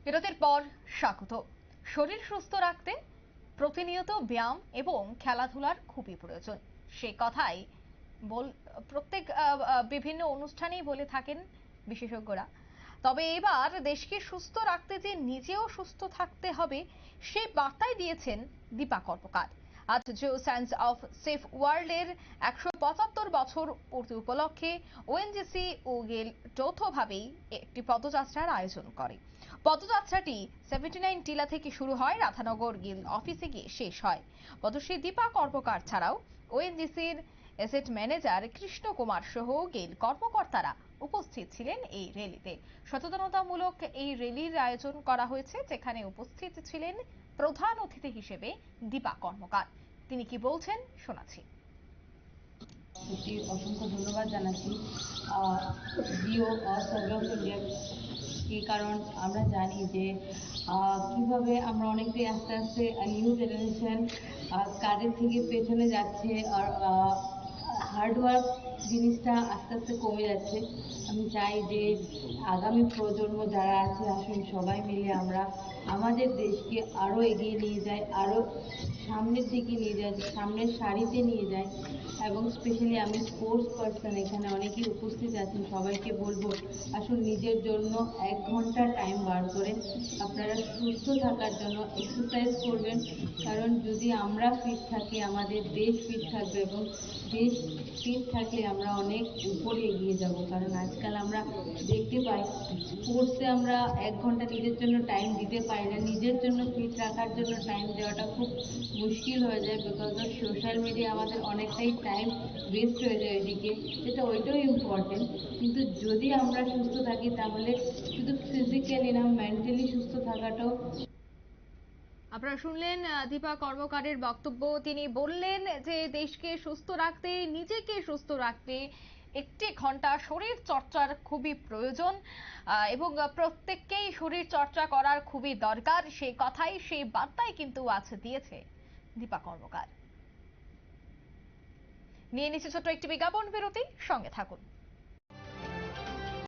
বিরতির পর স্বাগত। শরীর সুস্থ রাখতে প্রতিনিয়ত ব্যায়াম এবং খেলাধুলার খুবই প্রয়োজন, সে কথাই প্রত্যেক বিভিন্ন অনুষ্ঠানেই বলে থাকেন বিশেষজ্ঞরা। তবে এবার দেশকে সুস্থ রাখতে যে নিজেও সুস্থ থাকতে হবে সেই বার্তাই দিয়েছেন দীপা কর্মকার। আজ জিও সায়েন্স অফ সেফ ওয়ার্ল্ডের 175 বছর পূর্তি উপলক্ষে ওএনজিসি ও গেল যৌথভাবেই একটি পদযাত্রার আয়োজন করে। পদযাত্রাটি 79 টিলা থেকে শুরু হয়, রাধানগর গিল অফিসে গিয়ে শেষ হয়। পদশ্রী দীপা কর্মকার ছাড়াও ওএনজিসির এসেট ম্যানেজার কৃষ্ণ কুমার সহ গেল কর্মকর্তারা উপস্থিত ছিলেন এই র্যালিতে। সচেতনতামূলক এই র্যালির আয়োজন করা হয়েছে, যেখানে উপস্থিত ছিলেন প্রধান অতিথি হিসেবে দীপা কর্মকার। তিনি কি বলছেন শোনাচ্ছি। অসংখ্য ধন্যবাদ জানাচ্ছি জিও সার্ভে অফ ইন্ডিয়া কি, কারণ আমরা জানি যে কিভাবে আমরা অনেকটাই আস্তে আস্তে নিউ জেনারেশন কাজের থেকে পেছনে যাচ্ছে, আর হার্ডওয়ার্ক জিনিসটা আস্তে আস্তে কমে যাচ্ছে। আমি চাই যে আগামী প্রজন্ম যারা আছে, আসুন সবাই মিলে আমরা আমাদের দেশকে আরও এগিয়ে নিয়ে যাই, আরও সামনের দিকে নিয়ে যাই, সামনের সারিতে নিয়ে যাই। এবং স্পেশালি আমি স্পোর্টস পার্সন, এখানে অনেকেই উপস্থিত আছেন, সবাইকে বলবো আসুন নিজের জন্য 1 ঘন্টা টাইম বার করে আপনারা সুস্থ থাকার জন্য এক্সারসাইজ করবেন। কারণ যদি আমরা ফিট থাকি আমাদের দেশ ফিট থাকবে, এবং দেশ ফিট থাকলে আমরা অনেক উপরে এগিয়ে যাব। কারণ আজকাল আমরা দেখতে পাই স্পোর্টসে আমরা 1 ঘন্টা নিজের জন্য টাইম দিতে পারি না, নিজের জন্য ফিট রাখার জন্য টাইম দেওয়াটা খুব মুশকিল হয়ে যায়। বিকজ অফ সোশ্যাল মিডিয়া আমাদের অনেকটাই টাইম ওয়েস্ট হয়ে যায় ওইদিকে, যেটা ওইটাও ইম্পর্টেন্ট। কিন্তু যদি আমরা সুস্থ থাকি তাহলে শুধু ফিজিক্যালি না, মেন্টালি সুস্থ থাকাটাও। আপনারা শুনলেন দীপা কর্মকারের বক্তব্য। তিনি বললেন যে দেশকে সুস্থ রাখতে, নিজেকে সুস্থ রাখতে 1 ঘন্টা শরীর চর্চার খুবই প্রয়োজন, এবং প্রত্যেককেই শরীর চর্চা করার খুবই দরকার। সেই কথাই, সেই বার্তাই কিন্তু আজ দিয়েছে দীপা কর্মকার। নিয়ে নিচ্ছে ছোট্ট একটি বিজ্ঞাপন বিরতি, সঙ্গে থাকুন।